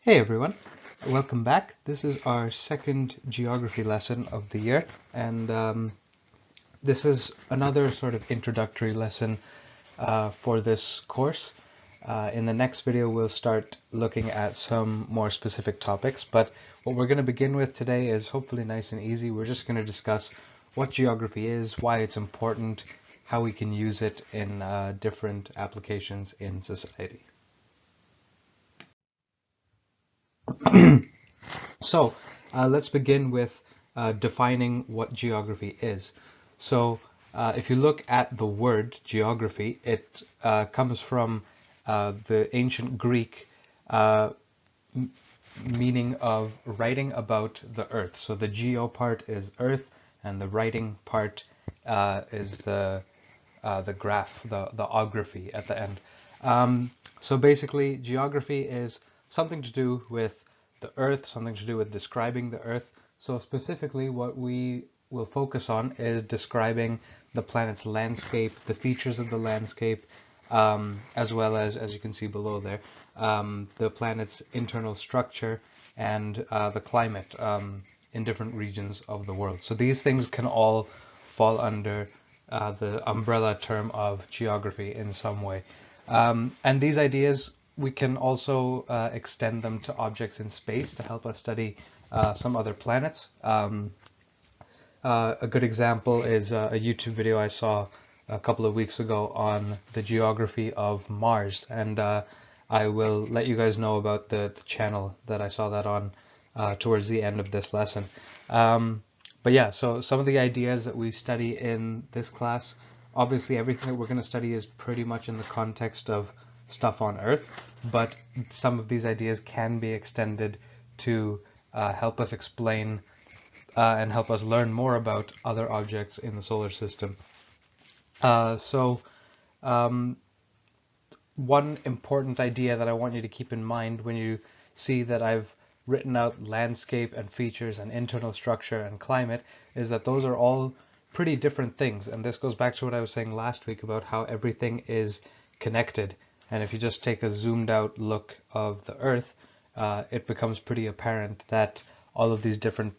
Hey everyone, welcome back. This is our second geography lesson of the year, and this is another sort of introductory lesson for this course. In the next video, we'll start looking at some more specific topics, but what we're going to begin with today is hopefully nice and easy. We're just going to discuss what geography is, why it's important, how we can use it in different applications in society. So let's begin with defining what geography is. So if you look at the word geography, it comes from the ancient Greek meaning of writing about the earth. So the geo part is earth, and the writing part is the graph, the ography at the end. So basically, geography is something to do with the Earth, something to do with describing the Earth. So specifically, what we will focus on is describing the planet's landscape, the features of the landscape, as well as you can see below there, the planet's internal structure and the climate in different regions of the world. So these things can all fall under the umbrella term of geography in some way. And these ideas, we can also extend them to objects in space to help us study some other planets. A good example is a YouTube video I saw a couple of weeks ago on the geography of Mars, and I will let you guys know about the channel that I saw that on towards the end of this lesson. But yeah, so some of the ideas that we study in this class, obviously everything that we're going to study is pretty much in the context of stuff on Earth, but some of these ideas can be extended to help us explain and help us learn more about other objects in the solar system. So one important idea that I want you to keep in mind when you see that I've written out landscape and features and internal structure and climate is that those are all pretty different things. And this goes back to what I was saying last week about how everything is connected. And if you just take a zoomed out look of the Earth, it becomes pretty apparent that all of these different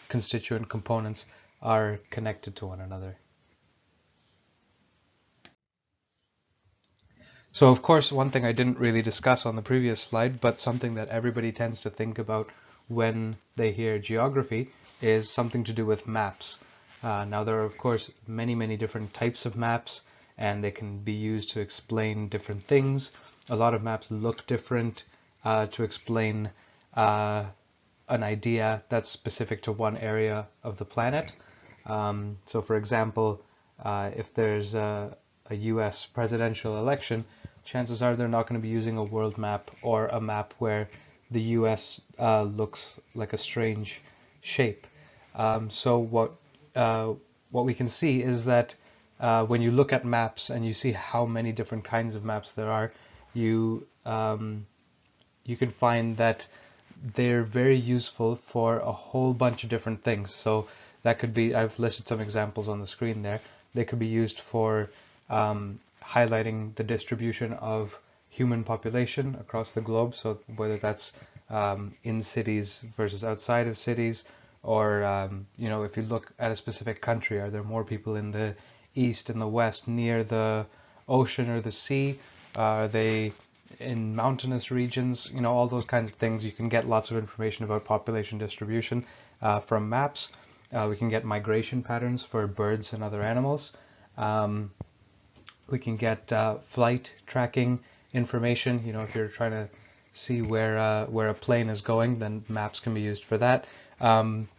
constituent components are connected to one another. So of course, one thing I didn't really discuss on the previous slide, but something that everybody tends to think about when they hear geography is something to do with maps. Now there are of course many different types of maps, and they can be used to explain different things. A lot of maps look different to explain an idea that's specific to one area of the planet. So for example, if there's a US presidential election, chances are they're not going to be using a world map or a map where the US looks like a strange shape. So what we can see is that when you look at maps and you see how many different kinds of maps there are, you can find that they're very useful for a whole bunch of different things. So that could be, I've listed some examples on the screen there. They could be used for highlighting the distribution of human population across the globe. So whether that's in cities versus outside of cities, or if you look at a specific country, are there more people in the east and the west near the ocean or the sea? Are they in mountainous regions? All those kinds of things. You can get lots of information about population distribution from maps. We can get migration patterns for birds and other animals. We can get flight tracking information. If you're trying to see where a plane is going, then maps can be used for that.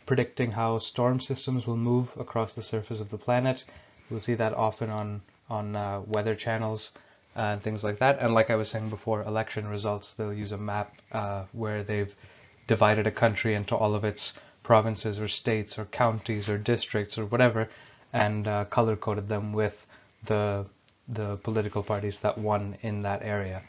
Predicting how storm systems will move across the surface of the planet. We'll see that often on weather channels and things like that. And like I was saying before, election results, they'll use a map where they've divided a country into all of its provinces or states or counties or districts or whatever, and color-coded them with the political parties that won in that area.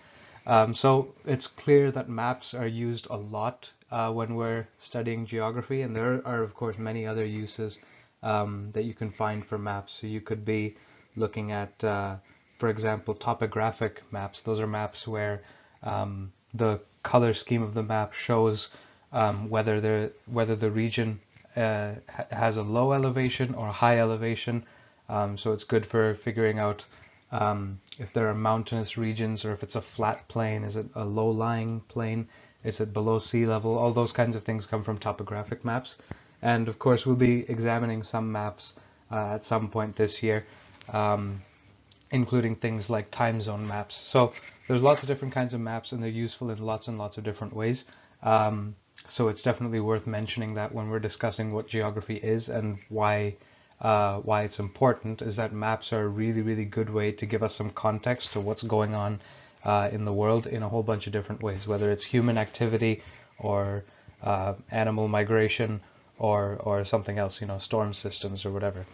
So it's clear that maps are used a lot when we're studying geography, and there are of course many other uses that you can find for maps. So you could be looking at, for example, topographic maps. Those are maps where the color scheme of the map shows whether the region has a low elevation or a high elevation. So it's good for figuring out if there are mountainous regions or if it's a flat plain. Is it a low-lying plain? Is it below sea level? All those kinds of things come from topographic maps. And of course, we'll be examining some maps at some point this year, um, including things like time zone maps. So there's lots of different kinds of maps, and they're useful in lots and lots of different ways. So it's definitely worth mentioning that when we're discussing what geography is and why it's important, is that maps are a really, really good way to give us some context to what's going on in the world in a whole bunch of different ways, whether it's human activity or animal migration or something else, storm systems or whatever.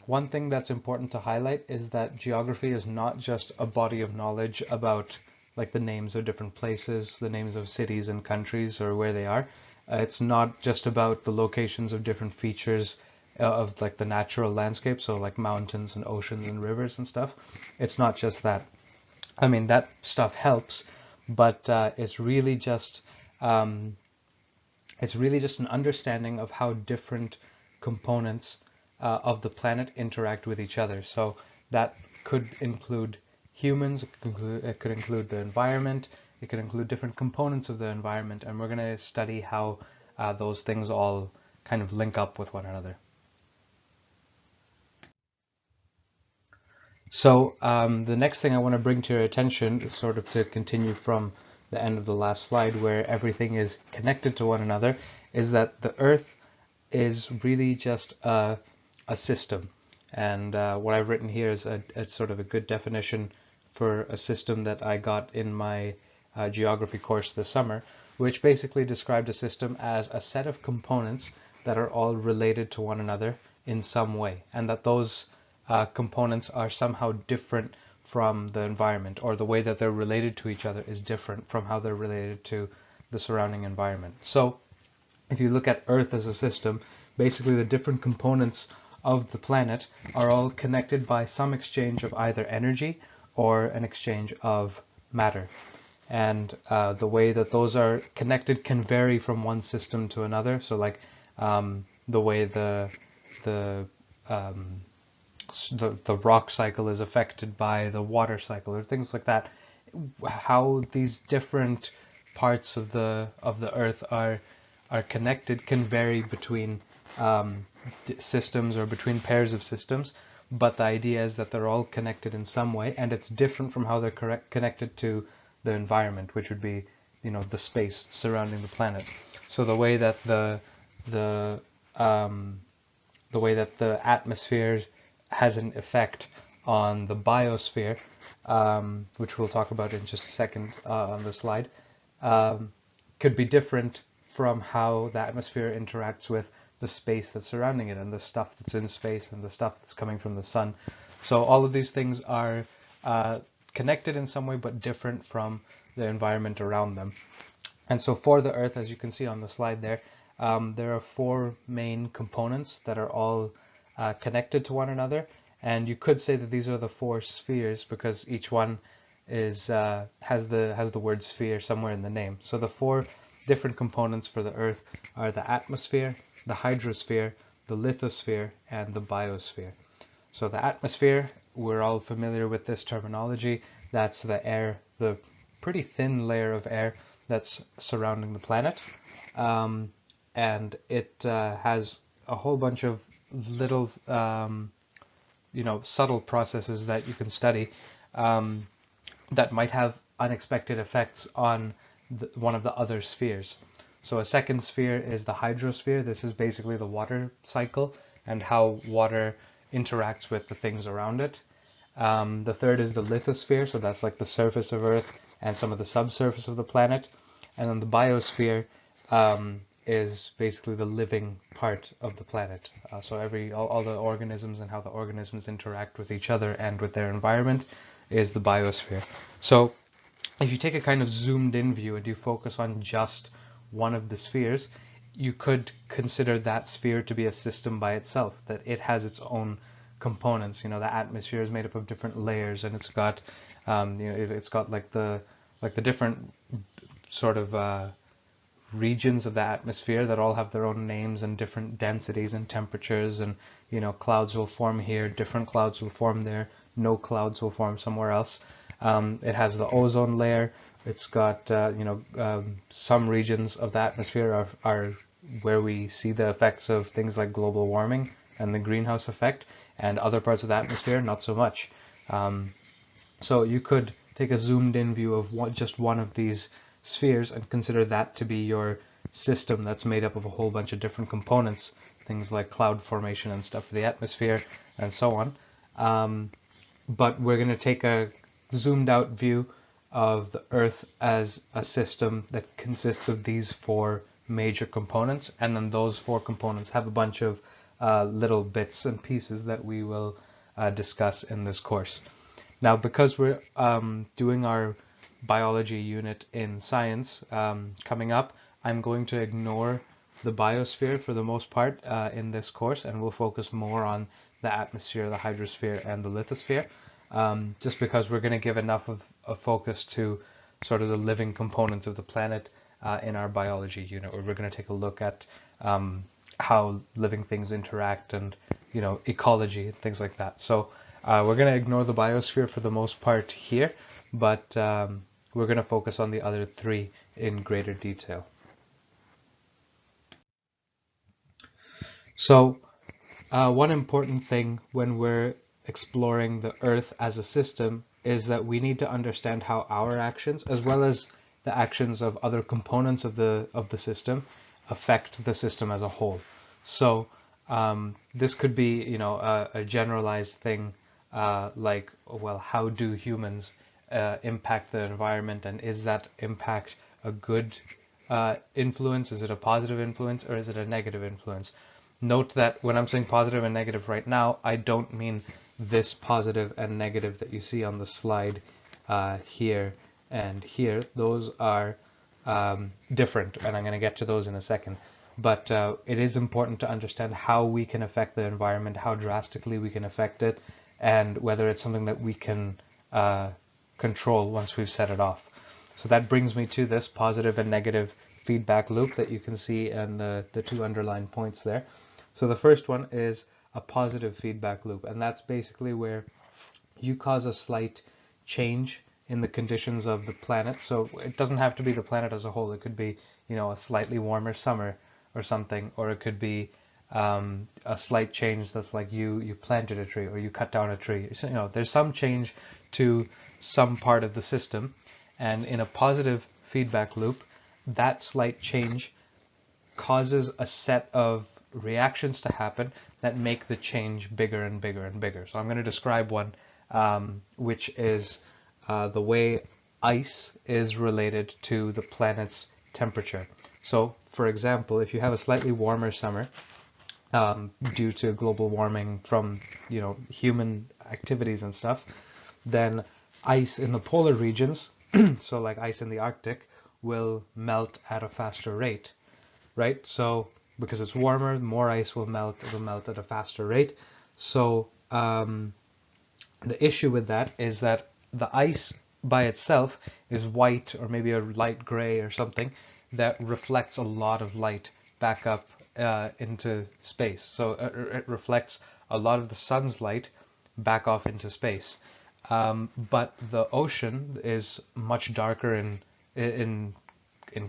One thing that's important to highlight is that geography is not just a body of knowledge about like the names of different places, the names of cities and countries or where they are. It's not just about the locations of different features of like the natural landscape, so like mountains and oceans and rivers and stuff. It's not just that. I mean, that stuff helps, but um, it's really just an understanding of how different components of the planet interact with each other. So that could include humans, it could include the environment, it could include different components of the environment, and we're going to study how those things all kind of link up with one another. So the next thing I want to bring to your attention is sort of to continue from the end of the last slide where everything is connected to one another, is that the Earth is really just a system. And what I've written here is a sort of a good definition for a system that I got in my geography course this summer, which basically described a system as a set of components that are all related to one another in some way, and that those components are somehow different from the environment, or the way that they're related to each other is different from how they're related to the surrounding environment. So if you look at Earth as a system, basically the different components of the planet are all connected by some exchange of either energy or an exchange of matter. And the way that those are connected can vary from one system to another. So like the way the um, the rock cycle is affected by the water cycle or things like that. How these different parts of the earth are connected can vary between systems or between pairs of systems, but the idea is that they're all connected in some way, and it's different from how they're connected to the environment, which would be, the space surrounding the planet. So the um, the way that the atmosphere has an effect on the biosphere, which we'll talk about in just a second on the slide, um, could be different from how the atmosphere interacts with the space that's surrounding it and the stuff that's in space and the stuff that's coming from the sun. So all of these things are connected in some way but different from the environment around them. And so for the Earth, as you can see on the slide there are four main components that are all connected to one another. And you could say that these are the four spheres because each one is has the word sphere somewhere in the name. So the four different components for the Earth are the atmosphere, the hydrosphere, the lithosphere, and the biosphere. So the atmosphere, we're all familiar with this terminology. That's the air, the pretty thin layer of air that's surrounding the planet. And it has a whole bunch of little, subtle processes that you can study um, that might have unexpected effects on one of the other spheres. So a second sphere is the hydrosphere. This is basically the water cycle and how water interacts with the things around it. The third is the lithosphere, so that's like the surface of Earth and some of the subsurface of the planet. And then the biosphere is basically the living part of the planet. So all the organisms and how the organisms interact with each other and with their environment is the biosphere. So if you take a kind of zoomed in view and you focus on just one of the spheres, you could consider that sphere to be a system by itself, that it has its own components. The atmosphere is made up of different layers, and it's got, it's got like like the different sort of regions of the atmosphere that all have their own names and different densities and temperatures, and clouds will form here, different clouds will form there, no clouds will form somewhere else. It has the ozone layer. It's got some regions of the atmosphere are where we see the effects of things like global warming and the greenhouse effect, and other parts of the atmosphere not so much. So you could take a zoomed in view of just one of these spheres and consider that to be your system that's made up of a whole bunch of different components, things like cloud formation and stuff for the atmosphere and so on. But we're going to take a zoomed out view of the Earth as a system that consists of these four major components, and then those four components have a bunch of little bits and pieces that we will discuss in this course. Now, because we're doing our biology unit in science coming up, I'm going to ignore the biosphere for the most part in this course, and we'll focus more on the atmosphere, the hydrosphere, and the lithosphere, just because we're going to give enough of a focus to sort of the living components of the planet in our biology unit, where we're going to take a look at how living things interact and, ecology and things like that. So we're going to ignore the biosphere for the most part here, but we're going to focus on the other three in greater detail. So one important thing when we're exploring the Earth as a system is that we need to understand how our actions, as well as the actions of other components of the system, affect the system as a whole. So this could be, a generalized thing like, well, how do humans impact the environment, and is that impact a good influence? Is it a positive influence, or is it a negative influence? Note that when I'm saying positive and negative right now, I don't mean this positive and negative that you see on the slide here and here. Those are different, and I'm going to get to those in a second. But it is important to understand how we can affect the environment, how drastically we can affect it, and whether it's something that we can control once we've set it off. So that brings me to this positive and negative feedback loop that you can see in the two underlined points there. So the first one is a positive feedback loop, and that's basically where you cause a slight change in the conditions of the planet. So it doesn't have to be the planet as a whole. It could be, a slightly warmer summer or something, or it could be a slight change that's like you planted a tree or you cut down a tree. So, there's some change to some part of the system, and in a positive feedback loop, that slight change causes a set of reactions to happen that make the change bigger and bigger and bigger. So I'm going to describe one, which is the way ice is related to the planet's temperature. So, for example, if you have a slightly warmer summer due to global warming from, human activities and stuff, then ice in the polar regions, so like ice in the Arctic, will melt at a faster rate, right? So because it's warmer, more ice will melt. It will melt at a faster rate. So the issue with that is that the ice by itself is white or maybe a light gray or something that reflects a lot of light back up into space. So it reflects a lot of the sun's light back off into space. But the ocean is much darker in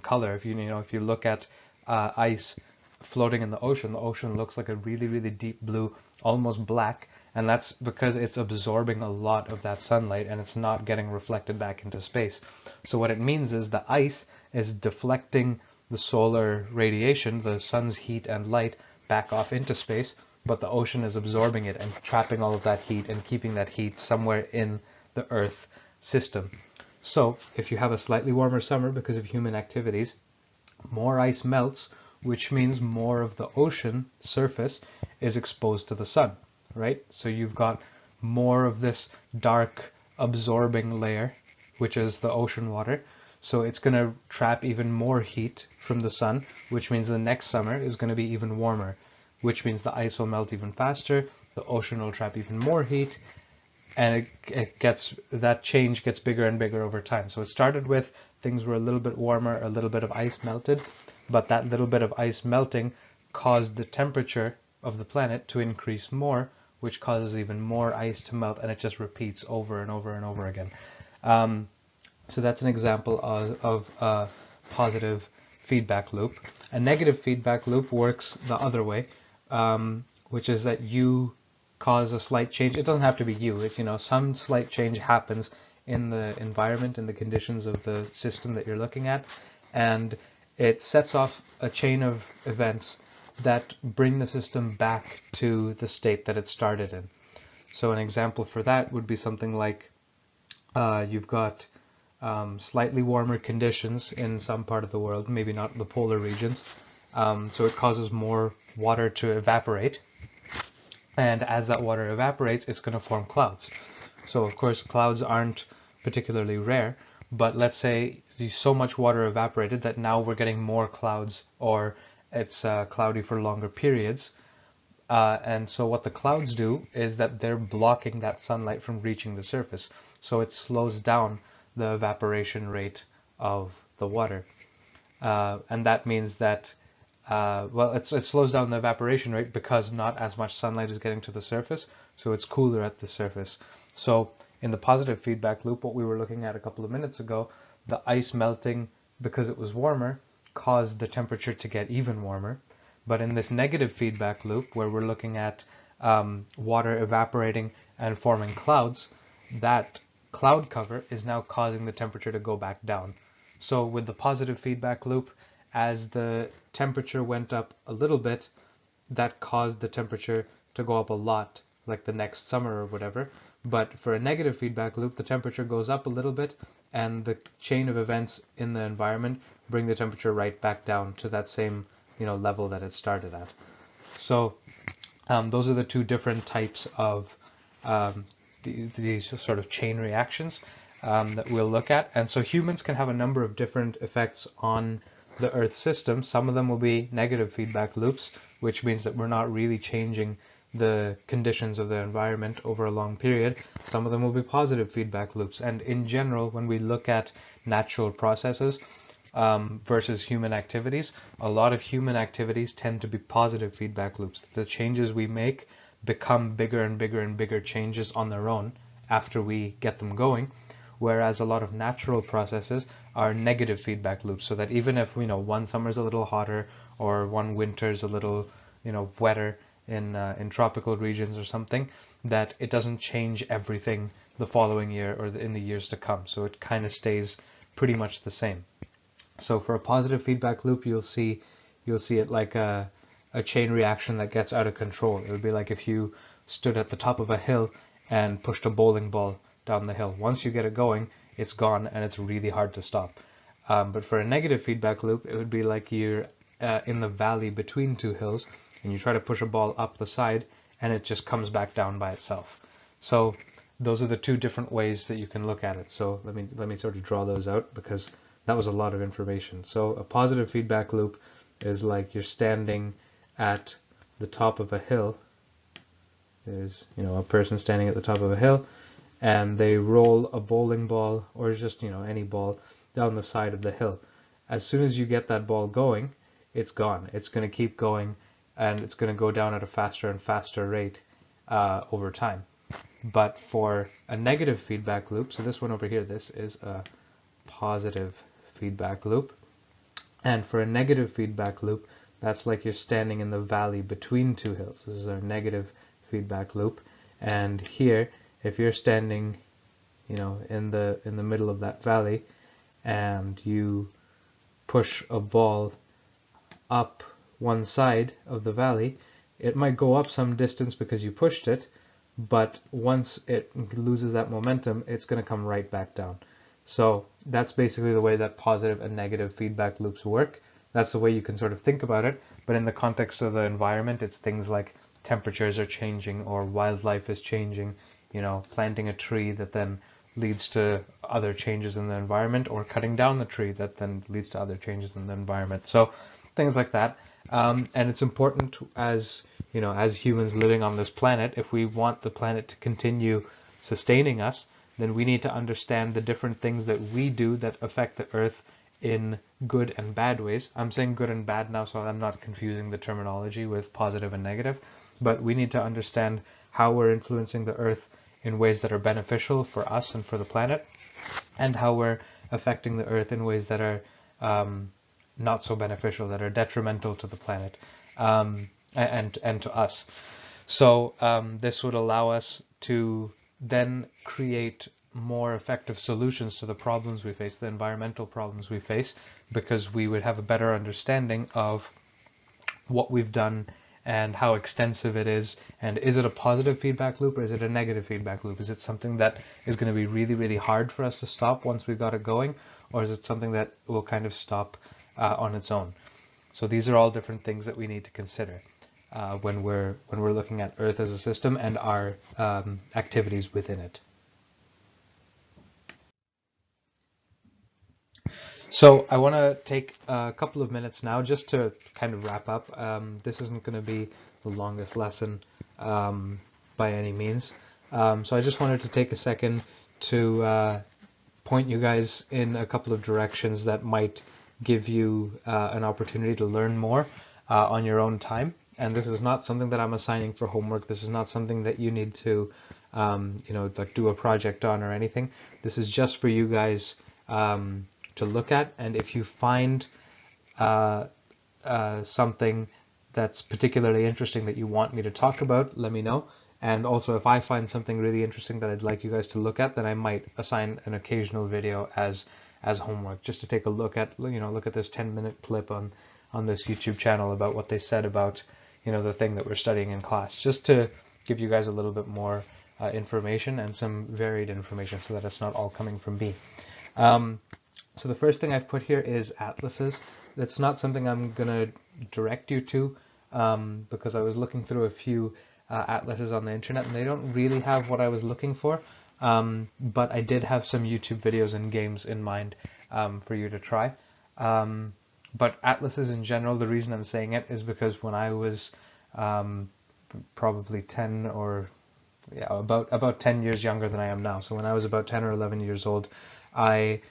color. If you look at ice floating in the ocean looks like a really, really deep blue, almost black, and that's because it's absorbing a lot of that sunlight and it's not getting reflected back into space. So what it means is the ice is deflecting the solar radiation, the sun's heat and light, back off into space, but the ocean is absorbing it and trapping all of that heat and keeping that heat somewhere in the Earth system. So if you have a slightly warmer summer because of human activities, more ice melts, which means more of the ocean surface is exposed to the sun, right? So you've got more of this dark absorbing layer, which is the ocean water. So it's going to trap even more heat from the sun, which means the next summer is going to be even warmer, which means the ice will melt even faster, the ocean will trap even more heat, and that change gets bigger and bigger over time. So it started with things were a little bit warmer, a little bit of ice melted, but that little bit of ice melting caused the temperature of the planet to increase more, which causes even more ice to melt, and it just repeats over and over and over again. Um, so that's an example of a positive feedback loop. A negative feedback loop works the other way, which is that you cause a slight change. It doesn't have to be you. If some slight change happens in the environment, in the conditions of the system that you're looking at, and it sets off a chain of events that bring the system back to the state that it started in. So an example for that would be something like you've got slightly warmer conditions in some part of the world, maybe not the polar regions. So it causes more water to evaporate. And as that water evaporates, it's going to form clouds. So of course, clouds aren't particularly rare, but let's say so much water evaporated that now we're getting more clouds, or it's cloudy for longer periods. And so what the clouds do is that they're blocking that sunlight from reaching the surface. So it slows down the evaporation rate of the water. And that means that, it slows down the evaporation rate because not as much sunlight is getting to the surface, so it's cooler at the surface. So in the positive feedback loop, what we were looking at a couple of minutes ago, the ice melting because it was warmer caused the temperature to get even warmer. But in this negative feedback loop, where we're looking at water evaporating and forming clouds, that cloud cover is now causing the temperature to go back down. So with the positive feedback loop, as the temperature went up a little bit, that caused the temperature to go up a lot, like the next summer or whatever. But for a negative feedback loop, the temperature goes up a little bit, and the chain of events in the environment bring the temperature right back down to that same level that it started at. So those are the two different types of these sort of chain reactions that we'll look at. And so humans can have a number of different effects on the Earth system. Some of them will be negative feedback loops, which means that we're not really changing the conditions of the environment over a long period. Some of them will be positive feedback loops. And in general, when we look at natural processes versus human activities, a lot of human activities tend to be positive feedback loops. The changes we make become bigger and bigger and bigger changes on their own after we get them going, whereas a lot of natural processes are negative feedback loops, so that even if one summer's a little hotter or one winter's a little wetter in tropical regions or something, that it doesn't change everything the following year or in the years to come. So it kind of stays pretty much the same. So for a positive feedback loop, you'll see it like a chain reaction that gets out of control. It would be like if you stood at the top of a hill and pushed a bowling ball down the hill. Once you get it going, it's gone and it's really hard to stop. But for a negative feedback loop, it would be like you're in the valley between two hills and you try to push a ball up the side and it just comes back down by itself. So those are the two different ways that you can look at it. So let me sort of draw those out, because that was a lot of information. So a positive feedback loop is like you're standing at the top of a hill. There's a person standing at the top of a hill, and they roll a bowling ball or just any ball down the side of the hill. As soon as you get that ball going, it's gone. It's going to keep going, and it's going to go down at a faster and faster rate over time. But for a negative feedback loop, so this one over here, this is a positive feedback loop. And for a negative feedback loop, that's like you're standing in the valley between two hills. This is our negative feedback loop. And here, if you're standing, in the middle of that valley, and you push a ball up one side of the valley, it might go up some distance because you pushed it, but once it loses that momentum, it's going to come right back down. So that's basically the way that positive and negative feedback loops work. That's the way you can sort of think about it, but in the context of the environment, it's things like temperatures are changing or wildlife is changing, planting a tree that then leads to other changes in the environment, or cutting down the tree that then leads to other changes in the environment. So things like that. And it's important as humans living on this planet, if we want the planet to continue sustaining us, then we need to understand the different things that we do that affect the earth in good and bad ways. I'm saying good and bad now, so I'm not confusing the terminology with positive and negative, but we need to understand how we're influencing the earth in ways that are beneficial for us and for the planet, and how we're affecting the earth in ways that are not so beneficial, that are detrimental to the planet, and to us. So this would allow us to then create more effective solutions to the problems we face, the environmental problems we face, because we would have a better understanding of what we've done and how extensive it is, and is it a positive feedback loop or is it a negative feedback loop? Is it something that is going to be really, really hard for us to stop once we've got it going, or is it something that will kind of stop on its own? So these are all different things that we need to consider when we're looking at Earth as a system and our activities within it. So I want to take a couple of minutes now just to kind of wrap up. This isn't going to be the longest lesson by any means. So I just wanted to take a second to point you guys in a couple of directions that might give you an opportunity to learn more on your own time. And this is not something that I'm assigning for homework. This is not something that you need to, like do a project on or anything. This is just for you guys to look at. And if you find something that's particularly interesting that you want me to talk about, let me know. And also, if I find something really interesting that I'd like you guys to look at, then I might assign an occasional video as homework, just to take a look at, look at this 10-minute clip on this YouTube channel about what they said about, the thing that we're studying in class, just to give you guys a little bit more information and some varied information so that it's not all coming from me. So the first thing I've put here is atlases. That's not something I'm going to direct you to because I was looking through a few atlases on the internet and they don't really have what I was looking for. But I did have some YouTube videos and games in mind for you to try. But atlases in general, the reason I'm saying it is because when I was probably 10 or about 10 years younger than I am now. So when I was about 10 or 11 years old, I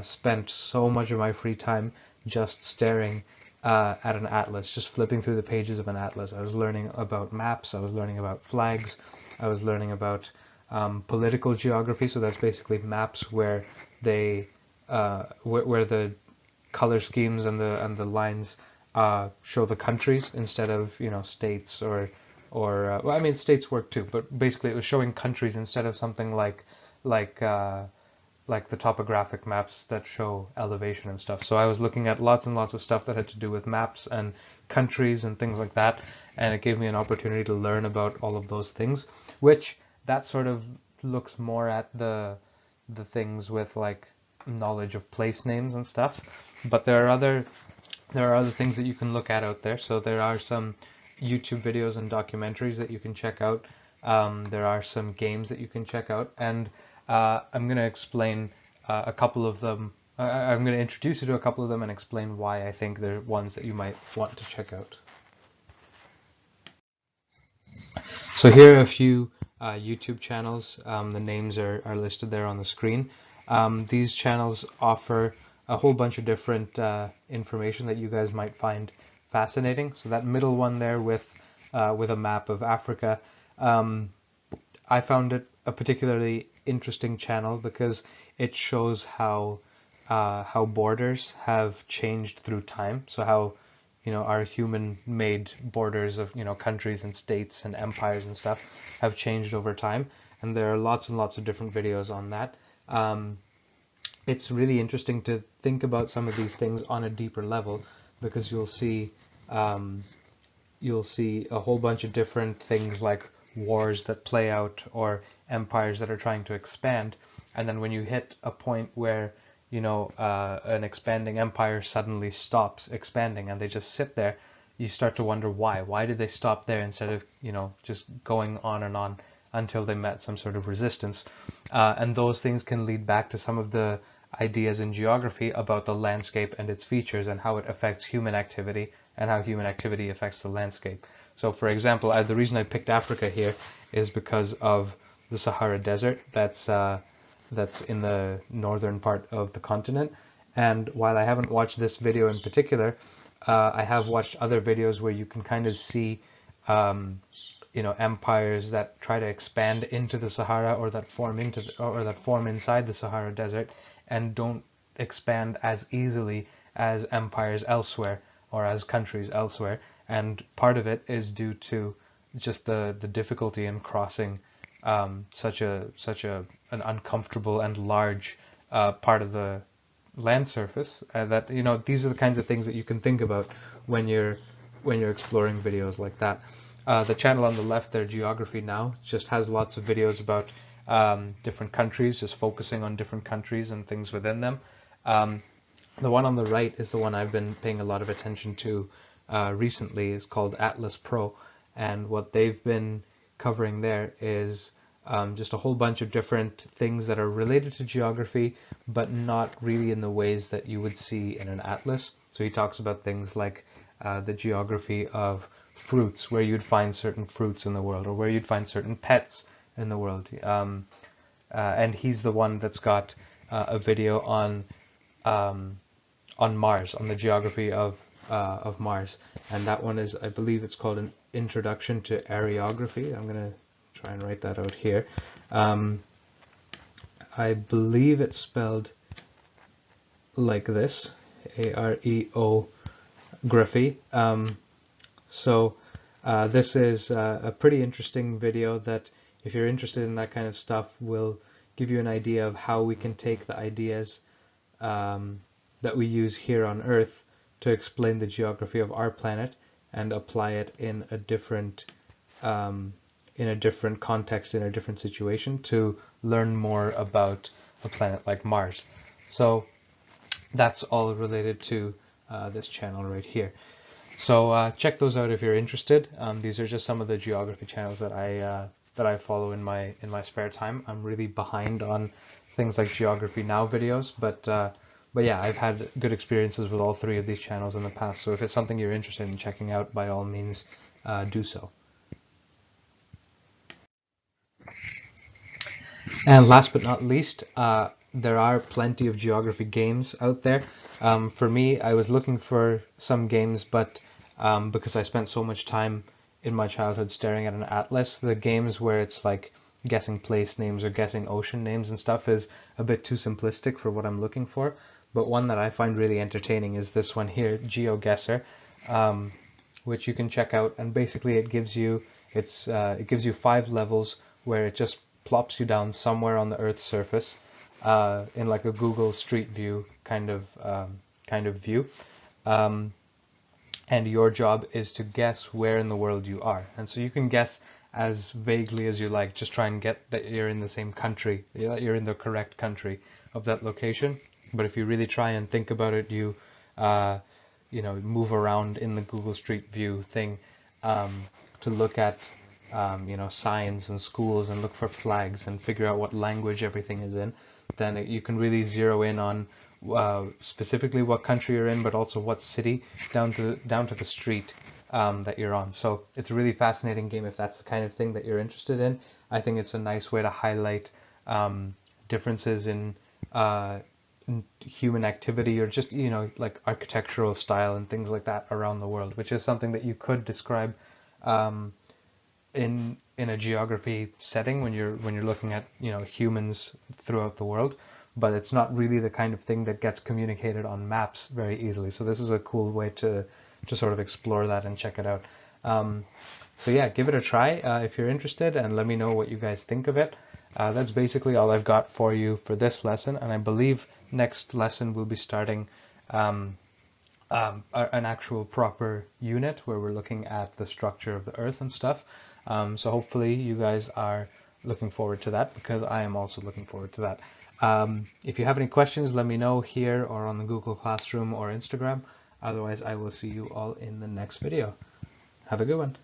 spent so much of my free time just staring at an atlas, just flipping through the pages of an atlas. I was learning about maps, I was learning about flags, I was learning about political geography. So that's basically maps where they where the color schemes and the lines show the countries instead of states or well, I mean states work too, but basically it was showing countries instead of something like the topographic maps that show elevation and stuff. So I was looking at lots and lots of stuff that had to do with maps and countries and things like that, and it gave me an opportunity to learn about all of those things, which that sort of looks more at the things with like knowledge of place names and stuff. But there are other things that you can look at out there. So there are some YouTube videos and documentaries that you can check out. There are some games that you can check out, and I'm going to explain a couple of them. I'm going to introduce you to a couple of them and explain why I think they're ones that you might want to check out. So here are a few YouTube channels. The names are listed there on the screen. These channels offer a whole bunch of different information that you guys might find fascinating. So that middle one there with a map of Africa, I found it a particularly interesting channel because it shows how borders have changed through time. So how our human-made borders of countries and states and empires and stuff have changed over time, and there are lots and lots of different videos on that. It's really interesting to think about some of these things on a deeper level because you'll see a whole bunch of different things like wars that play out or empires that are trying to expand, and then when you hit a point where an expanding empire suddenly stops expanding and they just sit there, you start to wonder why did they stop there instead of just going on and on until they met some sort of resistance. And those things can lead back to some of the ideas in geography about the landscape and its features and how it affects human activity and how human activity affects the landscape. So for example, the reason I picked Africa here is because of the Sahara Desert that's in the northern part of the continent. And while I haven't watched this video in particular, I have watched other videos where you can kind of see empires that try to expand into the Sahara, or that form or that form inside the Sahara Desert, and don't expand as easily as empires elsewhere, or as countries elsewhere. And part of it is due to just the difficulty in crossing such an uncomfortable and large part of the land surface. That these are the kinds of things that you can think about when you're exploring videos like that. The channel on the left there, Geography Now, just has lots of videos about different countries, just focusing on different countries and things within them. The one on the right is the one I've been paying a lot of attention to recently. It's called Atlas Pro, and what they've been covering there is just a whole bunch of different things that are related to geography, but not really in the ways that you would see in an atlas. So he talks about things like the geography of fruits, where you'd find certain fruits in the world, or where you'd find certain pets in the world. And he's the one that's got a video on Mars, on the geography of Mars, and that one is, I believe it's called An Introduction to Areography. I'm gonna try and write that out here. I believe it's spelled like this, A-R-E-O graphy. So this is a pretty interesting video that, if you're interested in that kind of stuff, will give you an idea of how we can take the ideas that we use here on Earth to explain the geography of our planet and apply it in a different context, in a different situation, to learn more about a planet like Mars. So that's all related to this channel right here. So check those out if you're interested. These are just some of the geography channels that I follow in my spare time. I'm really behind on things like Geography Now videos, but yeah, I've had good experiences with all three of these channels in the past. So if it's something you're interested in checking out, by all means, do so. And last but not least, there are plenty of geography games out there. For me, I was looking for some games, but because I spent so much time in my childhood staring at an atlas, the games where it's like guessing place names or guessing ocean names and stuff is a bit too simplistic for what I'm looking for. But one that I find really entertaining is this one here, GeoGuessr, which you can check out. And basically, it gives you 5 levels where it just plops you down somewhere on the Earth's surface in like a Google Street View kind of view. And your job is to guess where in the world you are. And so you can guess as vaguely as you like, just try and get that you're in the same country, that you're in the correct country of that location. But if you really try and think about it, you move around in the Google Street View thing to look at signs and schools and look for flags and figure out what language everything is in. Then you can really zero in on specifically what country you're in, but also what city, down to the street that you're on. So it's a really fascinating game if that's the kind of thing that you're interested in. I think it's a nice way to highlight differences in human activity, or just like architectural style and things like that around the world, which is something that you could describe in a geography setting when you're looking at humans throughout the world. But it's not really the kind of thing that gets communicated on maps very easily. So this is a cool way to sort of explore that and check it out. So yeah, give it a try if you're interested, and let me know what you guys think of it. That's basically all I've got for you for this lesson, and I believe next lesson we'll be starting an actual proper unit where we're looking at the structure of the Earth and stuff. So hopefully you guys are looking forward to that, because I am also looking forward to that. If you have any questions, let me know here or on the Google Classroom or Instagram. Otherwise, I will see you all in the next video. Have a good one.